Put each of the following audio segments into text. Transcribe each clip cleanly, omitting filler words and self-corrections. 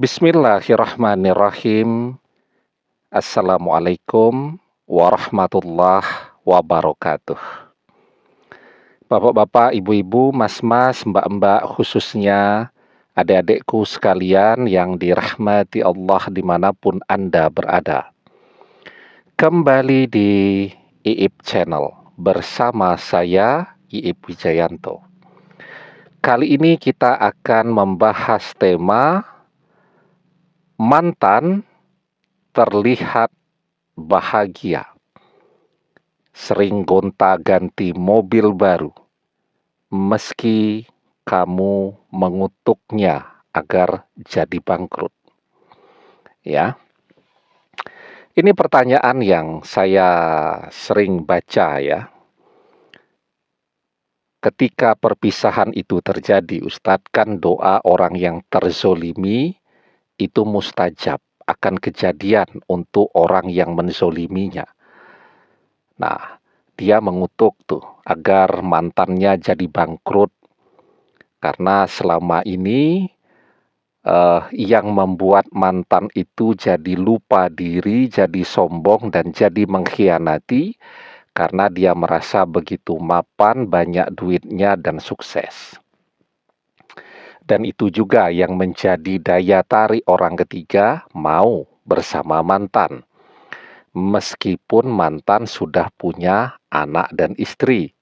Bismillahirrahmanirrahim. Assalamualaikum warahmatullahi wabarakatuh. Bapak-bapak, ibu-ibu, mas-mas, mbak-mbak, khususnya adik-adikku sekalian yang dirahmati Allah dimanapun Anda berada. Kembali di IIP Channel bersama saya, IIP Wijayanto. Kali ini kita akan membahas tema mantan terlihat bahagia, sering gonta-ganti mobil baru, meski kamu mengutuknya agar jadi bangkrut. Ya, ini pertanyaan yang saya sering baca ya. Ketika perpisahan itu terjadi, Ustadz, kan doa orang yang terzolimi itu mustajab, akan kejadian untuk orang yang menzoliminya. Nah, dia mengutuk tuh agar mantannya jadi bangkrut karena selama ini yang membuat mantan itu jadi lupa diri, jadi sombong dan jadi mengkhianati karena dia merasa begitu mapan, banyak duitnya dan sukses. Dan itu juga yang menjadi daya tarik orang ketiga mau bersama mantan. Meskipun mantan sudah punya anak dan istri.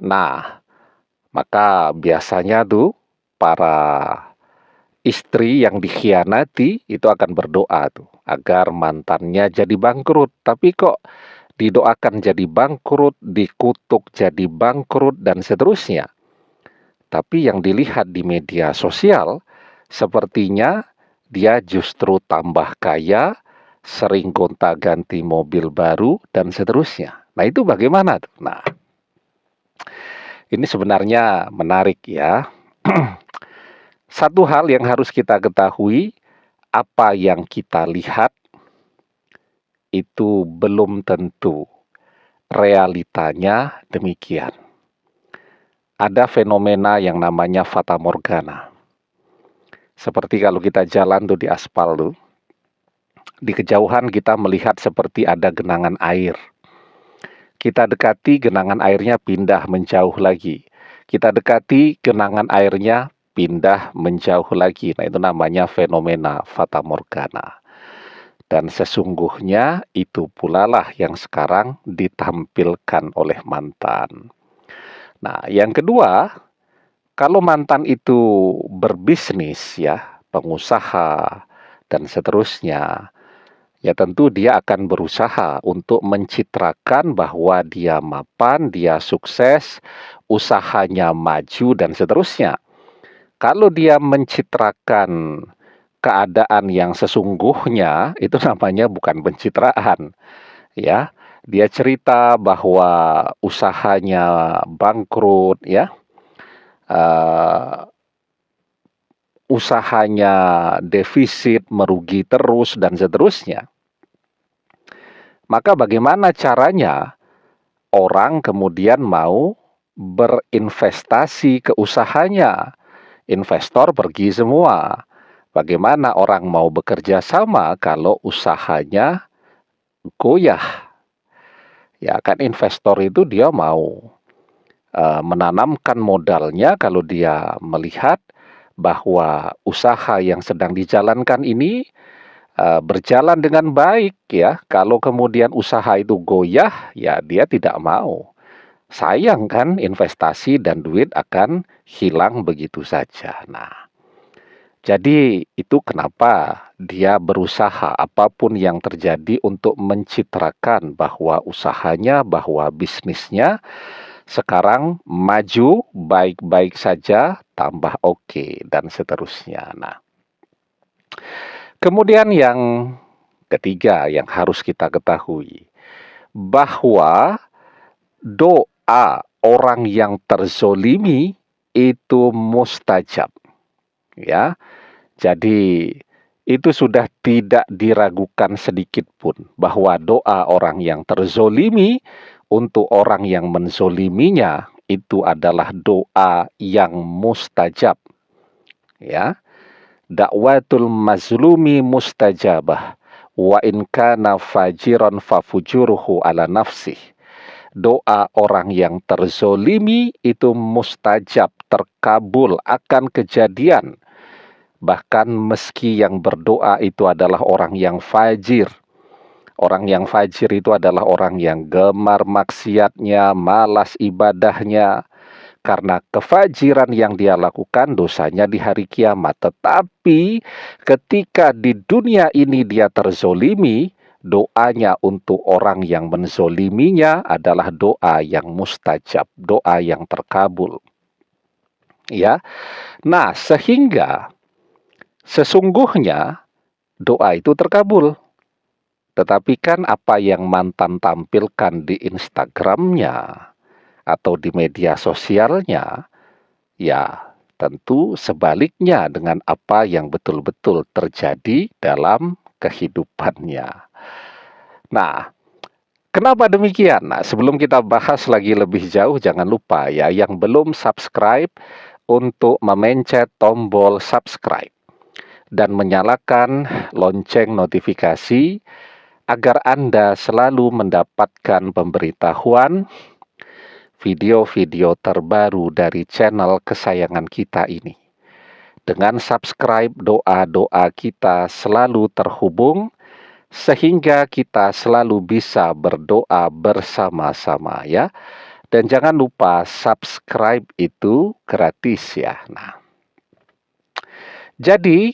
Nah, maka biasanya tuh para istri yang dikhianati itu akan berdoa tuh agar mantannya jadi bangkrut. Tapi kok didoakan jadi bangkrut, dikutuk jadi bangkrut dan seterusnya. Tapi yang dilihat di media sosial, sepertinya dia justru tambah kaya, sering gonta-ganti mobil baru, dan seterusnya. Nah, itu bagaimana tuh? Nah, ini sebenarnya menarik ya. Satu hal yang harus kita ketahui, apa yang kita lihat itu belum tentu realitanya demikian. Ada fenomena yang namanya fata morgana. Seperti kalau kita jalan tuh di aspal tuh, di kejauhan kita melihat seperti ada genangan air. Kita dekati, genangan airnya pindah menjauh lagi. Kita dekati, genangan airnya pindah menjauh lagi. Nah, itu namanya fenomena fata morgana. Dan sesungguhnya itu pula lah yang sekarang ditampilkan oleh mantan. Nah, yang kedua, kalau mantan itu berbisnis ya, pengusaha dan seterusnya, ya tentu dia akan berusaha untuk mencitrakan bahwa dia mapan, dia sukses, usahanya maju dan seterusnya. Kalau dia mencitrakan keadaan yang sesungguhnya, itu namanya bukan pencitraan, ya. Dia cerita bahwa usahanya bangkrut, ya. Usahanya defisit, merugi terus, dan seterusnya. Maka bagaimana caranya orang kemudian mau berinvestasi ke usahanya? Investor pergi semua. Bagaimana orang mau bekerja sama kalau usahanya goyah? Ya kan investor itu dia mau menanamkan modalnya kalau dia melihat bahwa usaha yang sedang dijalankan ini berjalan dengan baik ya. Kalau kemudian usaha itu goyah, ya dia tidak mau. Sayang kan investasi dan duit akan hilang begitu saja. Nah, jadi itu kenapa dia berusaha apapun yang terjadi untuk mencitrakan bahwa usahanya, bahwa bisnisnya sekarang maju baik-baik saja, tambah oke, dan seterusnya. Nah, kemudian yang ketiga yang harus kita ketahui, bahwa doa orang yang terzolimi itu mustajab. Ya, jadi itu sudah tidak diragukan sedikit pun bahwa doa orang yang terzolimi untuk orang yang menzoliminya itu adalah doa yang mustajab. Ya, Dakwatul mazlumi mustajabah wa in kana fajiran fafujuruhu ala nafsih. Doa orang yang terzolimi itu mustajab, terkabul, akan kejadian. Bahkan meski yang berdoa itu adalah orang yang fajir. Orang yang fajir itu adalah orang yang gemar maksiatnya, malas ibadahnya. Karena kefajiran yang dia lakukan, dosanya di hari kiamat. Tetapi ketika di dunia ini dia terzolimi, doanya untuk orang yang menzoliminya adalah doa yang mustajab, doa yang terkabul. Ya, nah sehingga sesungguhnya doa itu terkabul. Tetapi kan apa yang mantan tampilkan di Instagramnya atau di media sosialnya, ya tentu sebaliknya dengan apa yang betul-betul terjadi dalam kehidupannya. Nah, kenapa demikian? Nah, sebelum kita bahas lagi lebih jauh, jangan lupa ya, yang belum subscribe untuk memencet tombol subscribe dan menyalakan lonceng notifikasi agar Anda selalu mendapatkan pemberitahuan video-video terbaru dari channel kesayangan kita ini. Dengan subscribe, doa-doa kita selalu terhubung sehingga kita selalu bisa berdoa bersama-sama ya. Dan jangan lupa subscribe itu gratis ya. Nah, jadi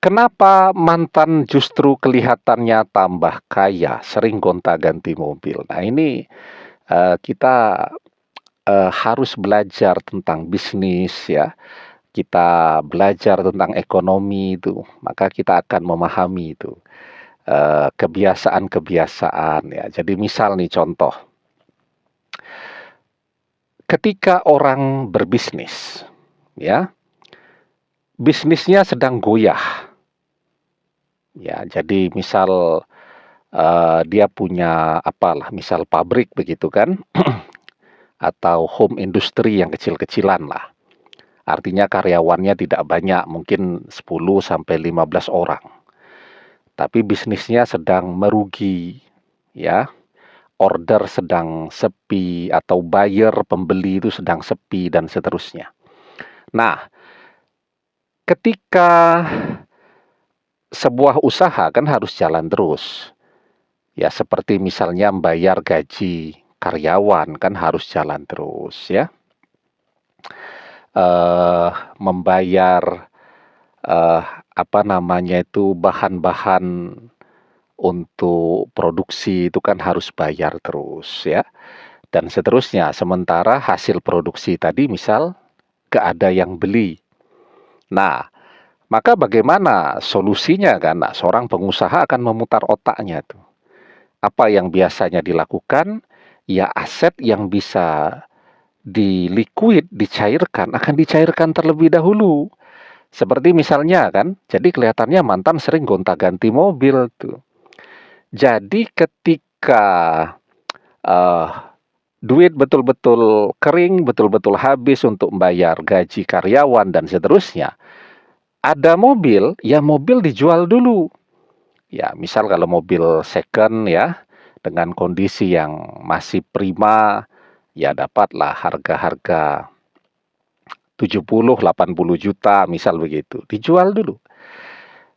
kenapa mantan justru kelihatannya tambah kaya, sering gonta-ganti mobil? Nah, ini kita harus belajar tentang bisnis ya. Kita belajar tentang ekonomi itu, maka kita akan memahami itu kebiasaan-kebiasaan ya. Jadi misal nih contoh, ketika orang berbisnis, ya, bisnisnya sedang goyah. Ya, jadi misal dia punya apalah, misal pabrik begitu kan, atau home industry yang kecil-kecilan lah. Artinya karyawannya tidak banyak, mungkin 10 sampai 15 orang. Tapi bisnisnya sedang merugi, ya. Order sedang sepi atau buyer pembeli itu sedang sepi dan seterusnya. Nah, ketika sebuah usaha kan harus jalan terus. Ya, seperti misalnya membayar gaji karyawan kan harus jalan terus ya. Membayar bahan-bahan untuk produksi itu kan harus bayar terus ya. Dan seterusnya. Sementara hasil produksi tadi misal gak ada yang beli. Nah, maka bagaimana solusinya kan? Nah, seorang pengusaha akan memutar otaknya tuh. Apa yang biasanya dilakukan? Ya aset yang bisa dilikuid, dicairkan, akan dicairkan terlebih dahulu. Seperti misalnya kan, jadi kelihatannya mantan sering gonta-ganti mobil tuh. Jadi ketika duit betul-betul kering, betul-betul habis untuk membayar gaji karyawan dan seterusnya, ada mobil, ya mobil dijual dulu. Ya, misal kalau mobil second ya, dengan kondisi yang masih prima, ya dapatlah harga-harga 70-80 juta misal begitu. Dijual dulu.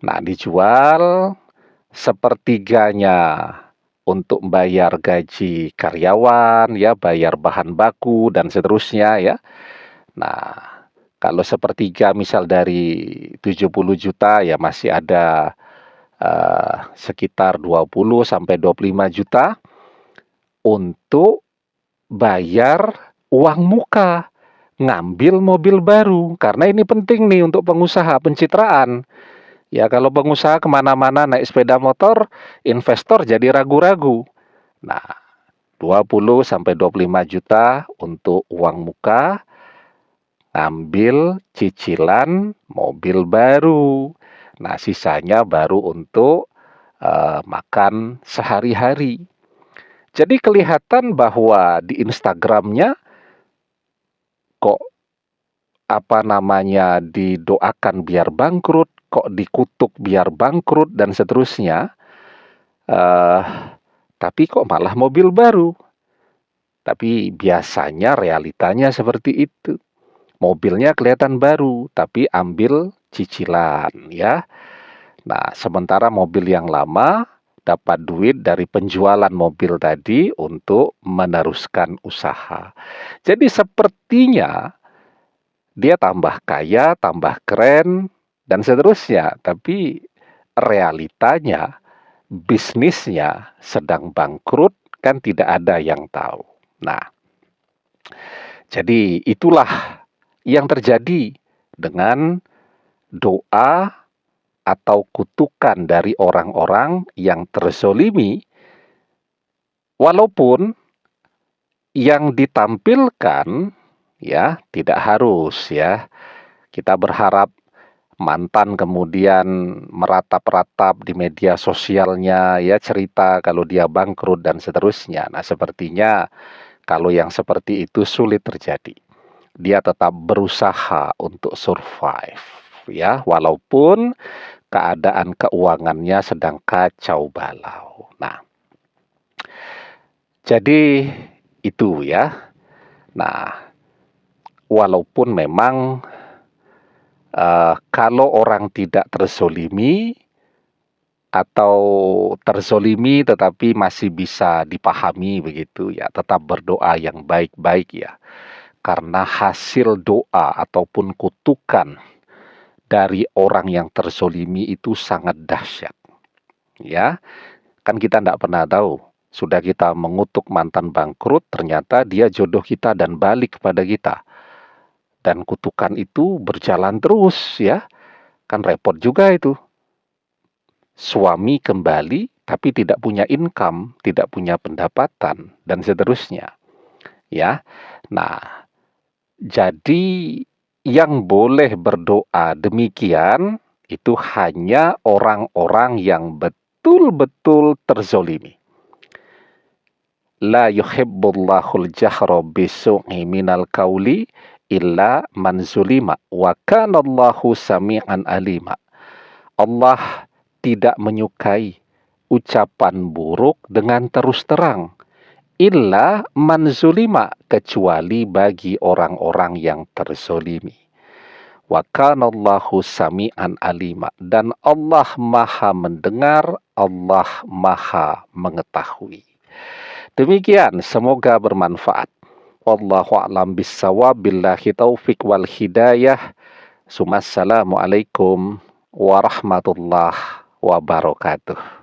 Nah, dijual sepertiganya untuk bayar gaji karyawan, ya, bayar bahan baku dan seterusnya ya. Nah, kalau sepertiga misal dari 70 juta ya masih ada sekitar 20 sampai 25 juta untuk bayar uang muka, ngambil mobil baru. Karena ini penting nih untuk pengusaha, pencitraan. Ya kalau pengusaha kemana-mana naik sepeda motor, investor jadi ragu-ragu. Nah, 20 sampai 25 juta untuk uang muka, ambil cicilan mobil baru. Nah, sisanya baru untuk makan sehari-hari. Jadi kelihatan bahwa di Instagramnya kok didoakan biar bangkrut, kok dikutuk biar bangkrut dan seterusnya. Tapi kok malah mobil baru. Tapi biasanya realitanya seperti itu. Mobilnya kelihatan baru, tapi ambil cicilan ya. Nah, sementara mobil yang lama dapat duit dari penjualan mobil tadi untuk meneruskan usaha. Jadi sepertinya dia tambah kaya, tambah keren, dan seterusnya. Tapi realitanya, bisnisnya sedang bangkrut, kan tidak ada yang tahu. Nah, jadi itulah yang terjadi dengan doa atau kutukan dari orang-orang yang terzolimi, walaupun yang ditampilkan ya tidak harus ya. Kita berharap mantan kemudian meratap-ratap di media sosialnya ya, cerita kalau dia bangkrut dan seterusnya. Nah, sepertinya kalau yang seperti itu sulit terjadi. Dia tetap berusaha untuk survive ya, walaupun keadaan keuangannya sedang kacau balau. Nah, jadi itu ya. Nah, walaupun memang kalau orang tidak terzolimi atau terzolimi tetapi masih bisa dipahami begitu ya, tetap berdoa yang baik-baik ya. Karena hasil doa ataupun kutukan dari orang yang terzolimi itu sangat dahsyat. Ya, kan kita tidak pernah tahu. Sudah kita mengutuk mantan bangkrut, ternyata dia jodoh kita dan balik kepada kita. Dan kutukan itu berjalan terus ya. Kan repot juga itu. Suami kembali tapi tidak punya income, tidak punya pendapatan, dan seterusnya. Ya, nah, jadi yang boleh berdoa demikian itu hanya orang-orang yang betul-betul terzolimi. La yuhibbullahul jahra bisu'i minal qauli illa man zulima wa kanallahu sami'an alima. Allah tidak menyukai ucapan buruk dengan terus terang. Illa man zulima, kecuali bagi orang-orang yang terzolimi. Wa kanallahu sami'an alima, dan Allah maha mendengar, Allah maha mengetahui. Demikian, semoga bermanfaat. Wallahu a'lam bissawab, billahi taufik wal hidayah. Assalamualaikum warahmatullahi wabarakatuh.